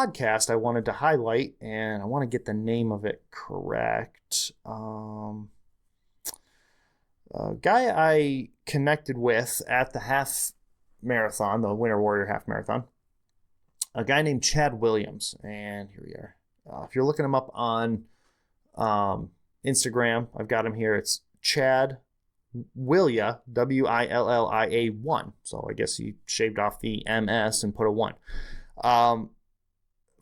podcast I wanted to highlight, and I want to get the name of it correct. A guy I connected with at the half marathon, the Winter Warrior half marathon, a guy named Chad Williams. And here we are. If you're looking him up on Instagram, I've got him here. It's Chad Willia, Willia 1. So I guess he shaved off the MS and put a 1.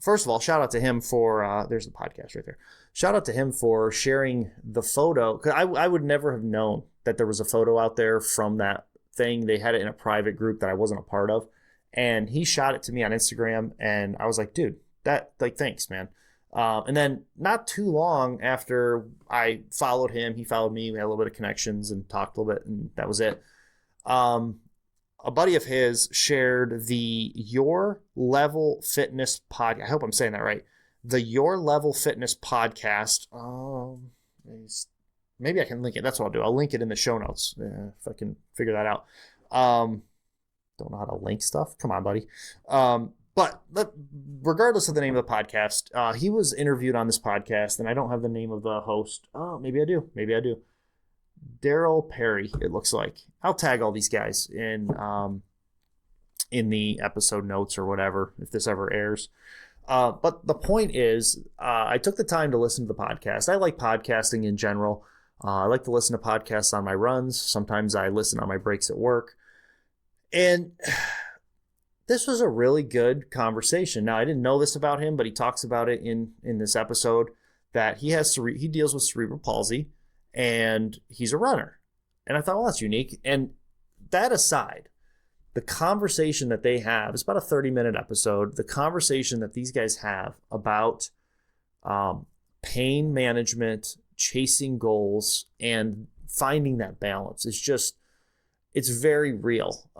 First of all, shout out to him for, there's the podcast right there. Shout out to him for sharing the photo. Because I would never have known that there was a photo out there from that thing. They had it in a private group that I wasn't a part of. And he shot it to me on Instagram. And I was like, dude, thanks, man. And then not too long after I followed him, he followed me. We had a little bit of connections and talked a little bit, and that was it. A buddy of his shared the Your Level Fitness podcast. I hope I'm saying that right. The Your Level Fitness podcast. Maybe I can link it. That's what I'll do. I'll link it in the show notes if I can figure that out. Don't know how to link stuff. Come on, buddy. But regardless of the name of the podcast, he was interviewed on this podcast, and I don't have the name of the host. Oh, maybe I do. Daryl Perry, it looks like. I'll tag all these guys in the episode notes or whatever, if this ever airs. But the point is, I took the time to listen to the podcast. I like podcasting in general. I like to listen to podcasts on my runs. Sometimes I listen on my breaks at work. And this was a really good conversation. Now, I didn't know this about him, but he talks about it in this episode, that he deals with cerebral palsy, and he's a runner. And I thought, well, that's unique. And that aside, the conversation that they have, it's about a 30-minute episode. The conversation that these guys have about pain management, chasing goals, and finding that balance is just, it's very real.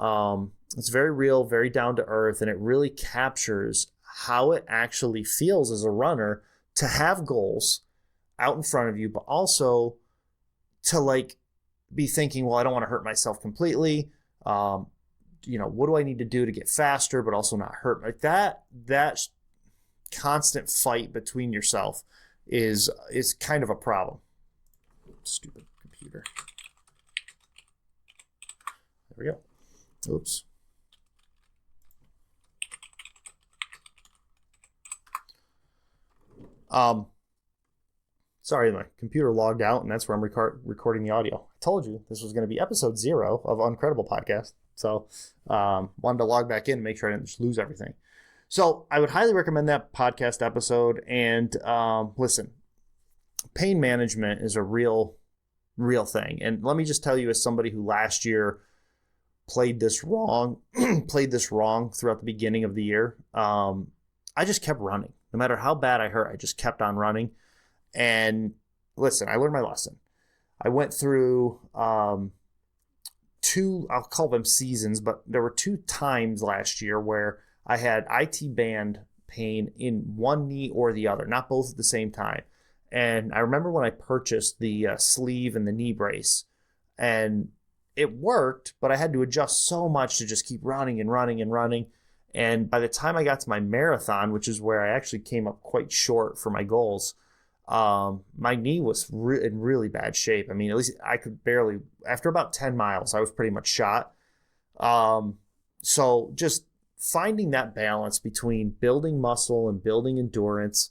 It's very real, very down to earth, and it really captures how it actually feels as a runner to have goals out in front of you, but also to be thinking, well, I don't want to hurt myself completely. What do I need to do to get faster, but also not hurt? Like that constant fight between yourself is kind of a problem. Stupid computer. There we go. Oops. Sorry, my computer logged out, and that's where I'm recording the audio. I told you this was going to be episode 0 of Uncredible Podcast. So wanted to log back in and make sure I didn't just lose everything. So I would highly recommend that podcast episode. And listen, pain management is a real thing. And let me just tell you, as somebody who last year played this wrong throughout the beginning of the year, I just kept running. No matter how bad I hurt, I just kept on running. And listen, I learned my lesson. I went through 2, I'll call them seasons, but there were 2 times last year where I had IT band pain in one knee or the other, not both at the same time. And I remember when I purchased the sleeve and the knee brace, and it worked, but I had to adjust so much to just keep running and running and running. And by the time I got to my marathon, which is where I actually came up quite short for my goals, my knee was in really bad shape. I mean, at least I could barely, after about 10 miles, I was pretty much shot. So just finding that balance between building muscle and building endurance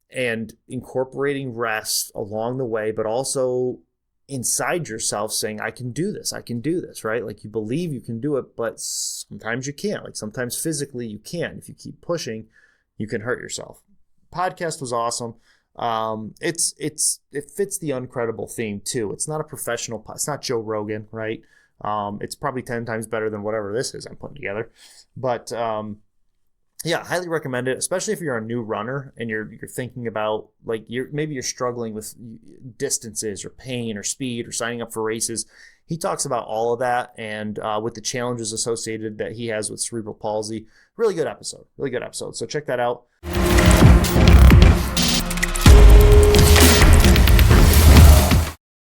and incorporating rest along the way, but also inside yourself saying, I can do this, right? Like, you believe you can do it, but sometimes you can't. Like, sometimes physically you can. If you keep pushing, you can hurt yourself. Podcast was awesome. It fits the Uncredible theme too. It's not a professional, it's not Joe Rogan, right? It's probably 10 times better than whatever this is I'm putting together. But yeah, highly recommend it, especially if you're a new runner and you're thinking about, like, maybe you're struggling with distances or pain or speed or signing up for races. He talks about all of that, and with the challenges associated that he has with cerebral palsy. Really good episode. So check that out.